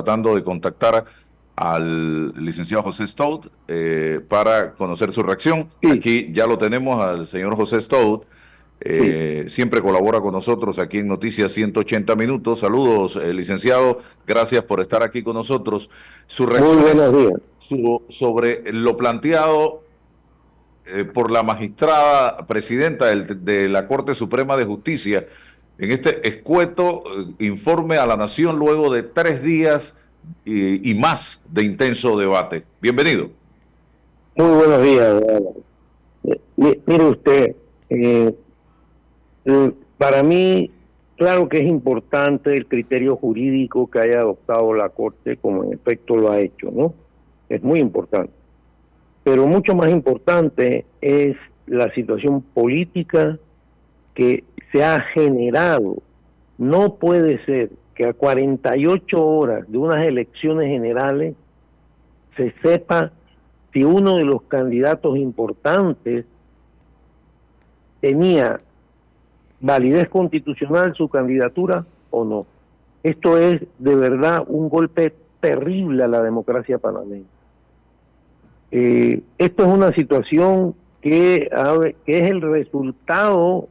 tratando de contactar al licenciado José Stout para conocer su reacción. Sí, Aquí ya lo tenemos al señor José Stout. sí. Siempre colabora con nosotros aquí en Noticias 180 Minutos. Saludos, licenciado. Gracias por estar aquí con nosotros. Sus Muy buenos reacciones días. sobre lo planteado por la magistrada presidenta de la Corte Suprema de Justicia en este escueto informe a la Nación luego de 3 días y más de intenso debate. Bienvenido. Muy buenos días. Álvaro. Mire usted, eh, para mí, claro que es importante el criterio jurídico que haya adoptado la Corte, como en efecto lo ha hecho, ¿no? Es muy importante. Pero mucho más importante es la situación política que se ha generado. No puede ser que a 48 horas de unas elecciones generales se sepa si uno de los candidatos importantes tenía validez constitucional su candidatura o no. Esto es de verdad un golpe terrible a la democracia panameña. Esto es una situación que es el resultado,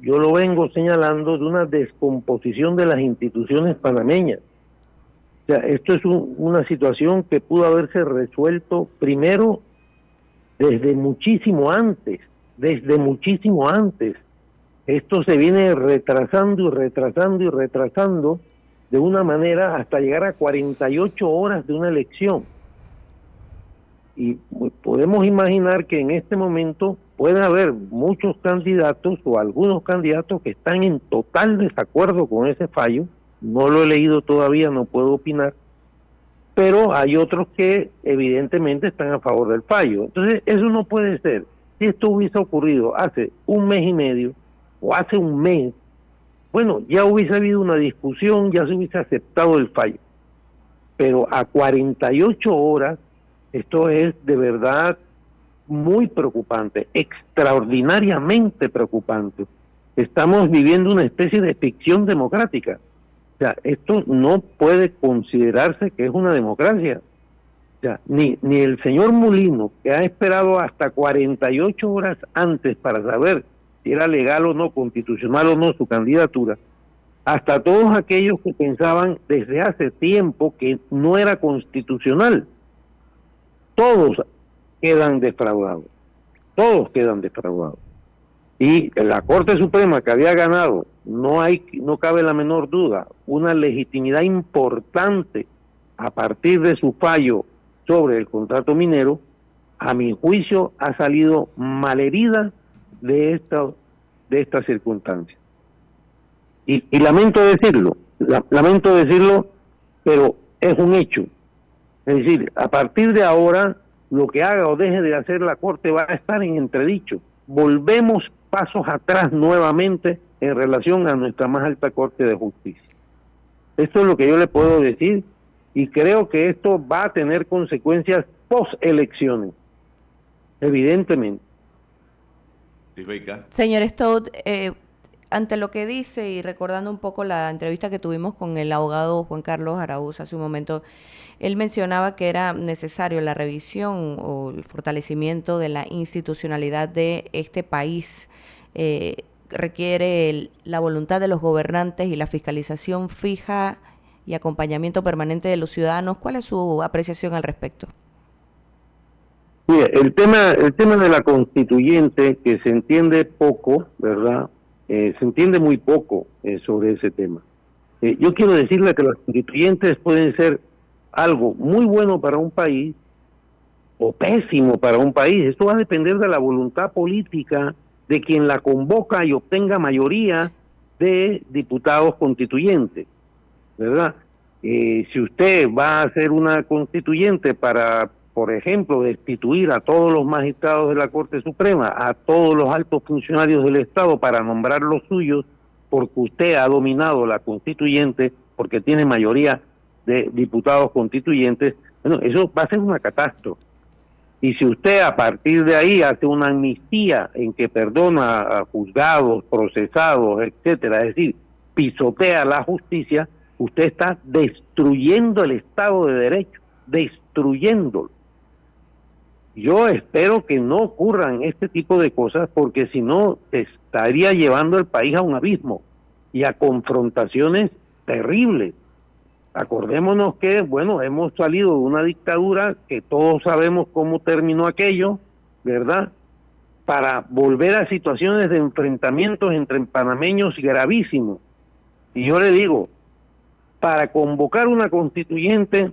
yo lo vengo señalando, de una descomposición de las instituciones panameñas. O sea, esto es una situación que pudo haberse resuelto primero desde muchísimo antes. Esto se viene retrasando y retrasando y retrasando de una manera hasta llegar a 48 horas de una elección. Y podemos imaginar que en este momento puede haber muchos candidatos o algunos candidatos que están en total desacuerdo con ese fallo. No lo he leído todavía, no puedo opinar, pero hay otros que evidentemente están a favor del fallo. Entonces, eso no puede ser. Si esto hubiese ocurrido hace un mes y medio o hace un mes, bueno, ya hubiese habido una discusión, ya se hubiese aceptado el fallo. Pero a 48 horas, esto es de verdad muy preocupante, extraordinariamente preocupante. Estamos viviendo una especie de ficción democrática. O sea, esto no puede considerarse que es una democracia. O sea, ni el señor Mulino, que ha esperado hasta 48 horas antes para saber si era legal o no, constitucional o no su candidatura, hasta todos aquellos que pensaban desde hace tiempo que no era constitucional, todos quedan defraudados, todos quedan defraudados. Y la Corte Suprema que había ganado, no cabe la menor duda, una legitimidad importante a partir de su fallo sobre el contrato minero, a mi juicio ha salido malherida de esta circunstancia. Y lamento decirlo, pero es un hecho. Es decir, a partir de ahora, lo que haga o deje de hacer la Corte va a estar en entredicho. Volvemos pasos atrás nuevamente en relación a nuestra más alta Corte de Justicia. Esto es lo que yo le puedo decir y creo que esto va a tener consecuencias post-elecciones, evidentemente. Señor Stout, ante lo que dice y recordando un poco la entrevista que tuvimos con el abogado Juan Carlos Araúz hace un momento, él mencionaba que era necesario la revisión o el fortalecimiento de la institucionalidad de este país. Requiere la voluntad de los gobernantes y la fiscalización fija y acompañamiento permanente de los ciudadanos. ¿Cuál es su apreciación al respecto? Mire, el tema de la constituyente, que se entiende poco, ¿verdad? Se entiende muy poco sobre ese tema. Yo quiero decirle que las constituyentes pueden ser algo muy bueno para un país o pésimo para un país. Esto va a depender de la voluntad política de quien la convoca y obtenga mayoría de diputados constituyentes, ¿verdad? Si usted va a hacer una constituyente para, por ejemplo, destituir a todos los magistrados de la Corte Suprema, a todos los altos funcionarios del Estado para nombrar los suyos, porque usted ha dominado la constituyente, porque tiene mayoría de diputados constituyentes, bueno, eso va a ser una catástrofe. Y si usted a partir de ahí hace una amnistía en que perdona a juzgados, procesados, etcétera, es decir, pisotea la justicia, usted está destruyendo el Estado de Derecho, destruyéndolo. Yo espero que no ocurran este tipo de cosas, porque si no, estaría llevando el país a un abismo y a confrontaciones terribles. Acordémonos que, bueno, hemos salido de una dictadura que todos sabemos cómo terminó aquello, ¿verdad? Para volver a situaciones de enfrentamientos entre panameños gravísimos. Y yo le digo, para convocar una constituyente,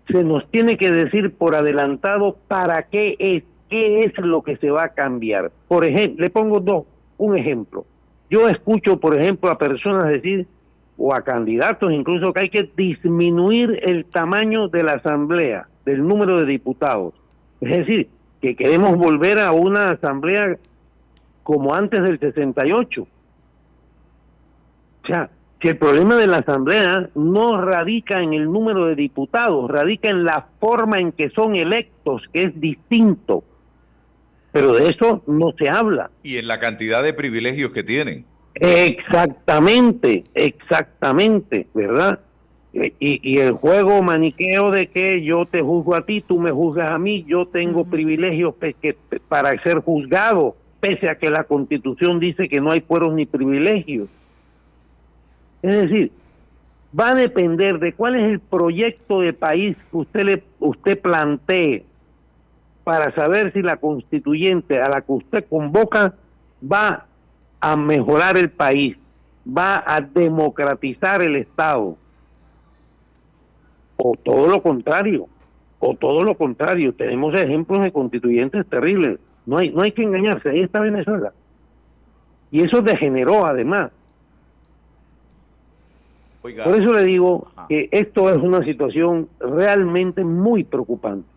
se nos tiene que decir por adelantado para qué es lo que se va a cambiar. Por ejemplo, le pongo un ejemplo. Yo escucho, por ejemplo, a personas decir, o a candidatos incluso, que hay que disminuir el tamaño de la asamblea, del número de diputados. Es decir, que queremos volver a una asamblea como antes del 68. O sea, que el problema de la asamblea no radica en el número de diputados, radica en la forma en que son electos, que es distinto. Pero de eso no se habla. Y en la cantidad de privilegios que tienen. Exactamente, ¿verdad? Y el juego maniqueo de que yo te juzgo a ti, tú me juzgas a mí, yo tengo privilegios para ser juzgado, pese a que la Constitución dice que no hay fueros ni privilegios. Es decir, va a depender de cuál es el proyecto de país que usted plantee para saber si la constituyente a la que usted convoca va a mejorar el país, va a democratizar el Estado, o todo lo contrario, Tenemos ejemplos de constituyentes terribles. No hay que engañarse, ahí está Venezuela. Y eso degeneró además. Oiga. Por eso le digo que esto es una situación realmente muy preocupante.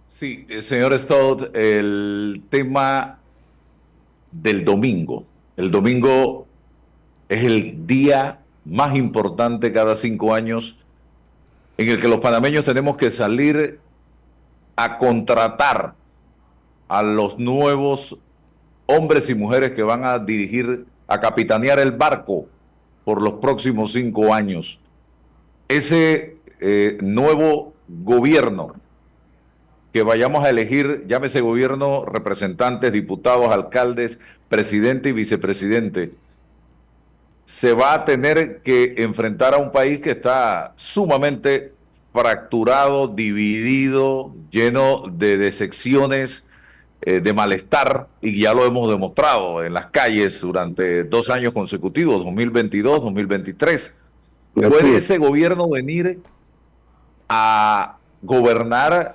Sí, señor Stott, el tema del domingo. El domingo es el día más importante cada 5 años en el que los panameños tenemos que salir a contratar a los nuevos hombres y mujeres que van a dirigir, a capitanear el barco por los próximos 5 años. Ese nuevo gobierno que vayamos a elegir, llámese gobierno, representantes, diputados, alcaldes, presidente y vicepresidente, se va a tener que enfrentar a un país que está sumamente fracturado, dividido, lleno de decepciones, de malestar, y ya lo hemos demostrado en las calles durante 2 años consecutivos, 2022, 2023. ¿Puede ese gobierno venir a gobernar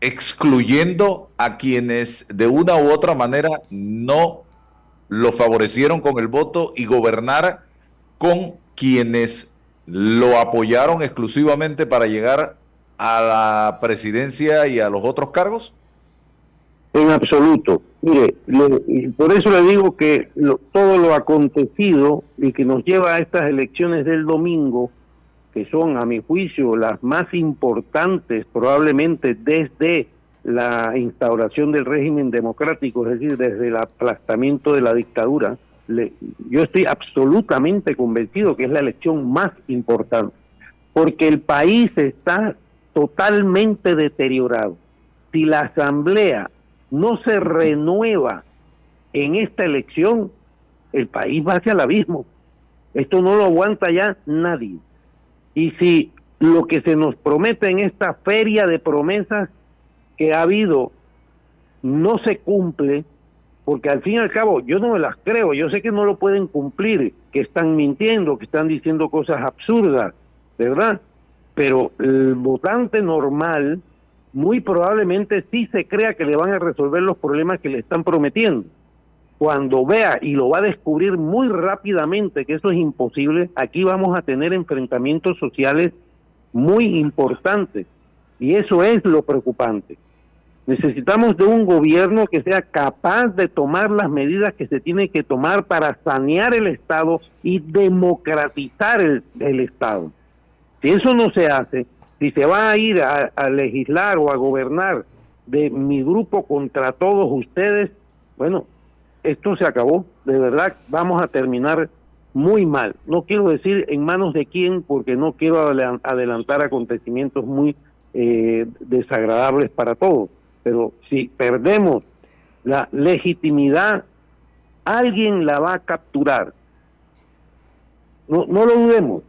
excluyendo a quienes de una u otra manera no lo favorecieron con el voto y gobernar con quienes lo apoyaron exclusivamente para llegar a la presidencia y a los otros cargos? En absoluto. Mire, y por eso le digo que todo lo acontecido y que nos lleva a estas elecciones del domingo, que son, a mi juicio, las más importantes probablemente desde la instauración del régimen democrático, es decir, desde el aplastamiento de la dictadura, yo estoy absolutamente convencido que es la elección más importante, porque el país está totalmente deteriorado. Si la Asamblea no se renueva en esta elección, el país va hacia el abismo. Esto no lo aguanta ya nadie. Y si lo que se nos promete en esta feria de promesas que ha habido no se cumple, porque al fin y al cabo yo no me las creo, yo sé que no lo pueden cumplir, que están mintiendo, que están diciendo cosas absurdas, ¿verdad? Pero el votante normal muy probablemente sí se crea que le van a resolver los problemas que le están prometiendo. Cuando vea, y lo va a descubrir muy rápidamente que eso es imposible, aquí vamos a tener enfrentamientos sociales muy importantes, y eso es lo preocupante. Necesitamos de un gobierno que sea capaz de tomar las medidas que se tienen que tomar para sanear el Estado y democratizar el Estado. Si eso no se hace, si se va a ir a legislar o a gobernar de mi grupo contra todos ustedes, bueno, esto se acabó, de verdad vamos a terminar muy mal. No quiero decir en manos de quién, porque no quiero adelantar acontecimientos muy desagradables para todos, pero si perdemos la legitimidad, alguien la va a capturar. No lo dudemos,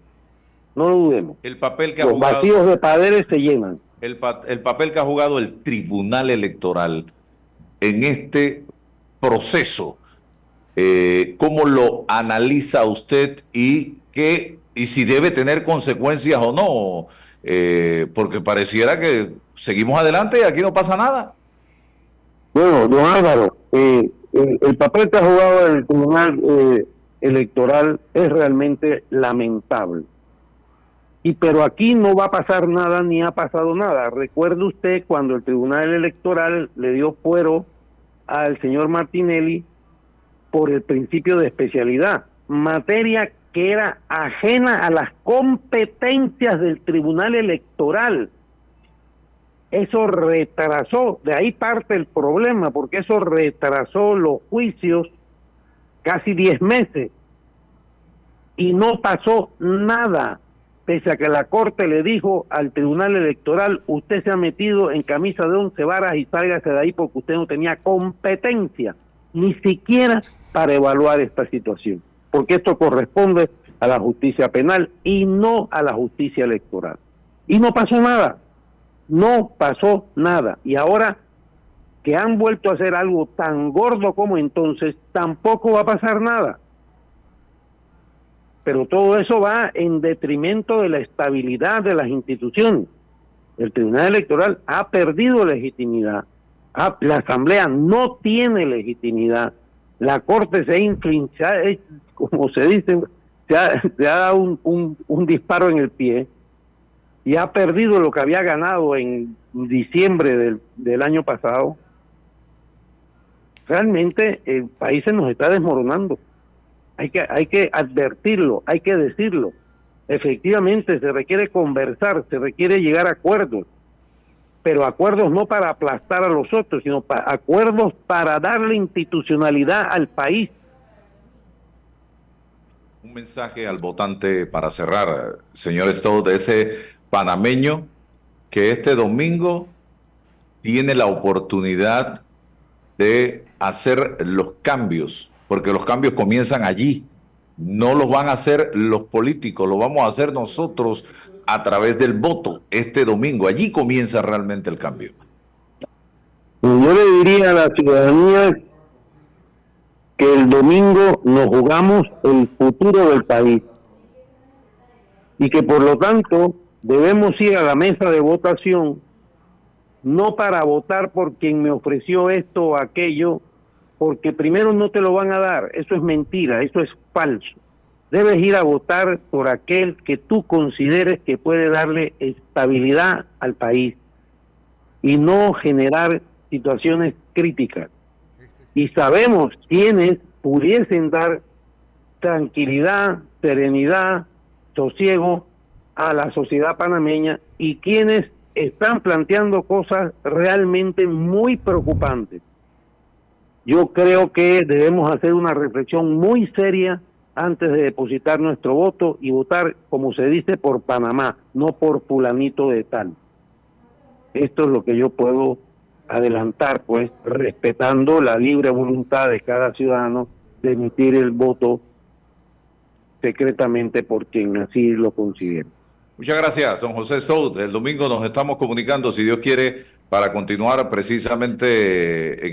no lo dudemos. El papel que ha Los jugado, vacíos de poderes se llenan. el papel que ha jugado el Tribunal Electoral en este proceso, ¿cómo lo analiza usted y si debe tener consecuencias o no? Porque pareciera que seguimos adelante y aquí no pasa nada. Bueno, don Álvaro, el papel que ha jugado el Tribunal Electoral es realmente lamentable. Pero aquí no va a pasar nada ni ha pasado nada. Recuerde usted cuando el Tribunal Electoral le dio fuero al señor Martinelli por el principio de especialidad, materia que era ajena a las competencias del Tribunal Electoral. Eso retrasó, de ahí parte el problema, porque eso retrasó los juicios casi 10 meses y no pasó nada, pese a que la Corte le dijo al Tribunal Electoral: usted se ha metido en camisa de 11 varas y sálgase de ahí porque usted no tenía competencia, ni siquiera para evaluar esta situación, porque esto corresponde a la justicia penal y no a la justicia electoral. Y no pasó nada. No pasó nada. Y ahora que han vuelto a hacer algo tan gordo como entonces, tampoco va a pasar nada. Pero todo eso va en detrimento de la estabilidad de las instituciones. El Tribunal Electoral ha perdido legitimidad. La Asamblea no tiene legitimidad. La Corte se ha infrinchado, como se dice, se ha dado un disparo en el pie y ha perdido lo que había ganado en diciembre del año pasado. Realmente el país se nos está desmoronando. Hay que advertirlo, hay que decirlo. Efectivamente se requiere conversar, se requiere llegar a acuerdos, pero acuerdos no para aplastar a los otros, sino acuerdos para darle institucionalidad al país. Un mensaje al votante para cerrar, señor Stout, de ese panameño que este domingo tiene la oportunidad de hacer los cambios, porque los cambios comienzan allí. No los van a hacer los políticos, lo vamos a hacer nosotros a través del voto este domingo. Allí comienza realmente el cambio. Yo le diría a la ciudadanía que el domingo nos jugamos el futuro del país y que por lo tanto debemos ir a la mesa de votación no para votar por quien me ofreció esto o aquello, porque primero no te lo van a dar, eso es mentira, eso es falso. Debes ir a votar por aquel que tú consideres que puede darle estabilidad al país y no generar situaciones críticas. Y sabemos quiénes pudiesen dar tranquilidad, serenidad, sosiego a la sociedad panameña y quienes están planteando cosas realmente muy preocupantes. Yo creo que debemos hacer una reflexión muy seria antes de depositar nuestro voto y votar, como se dice, por Panamá, no por fulanito de tal. Esto es lo que yo puedo adelantar, pues, respetando la libre voluntad de cada ciudadano de emitir el voto secretamente por quien así lo considere. Muchas gracias, don José Stout. El domingo nos estamos comunicando, si Dios quiere, para continuar precisamente en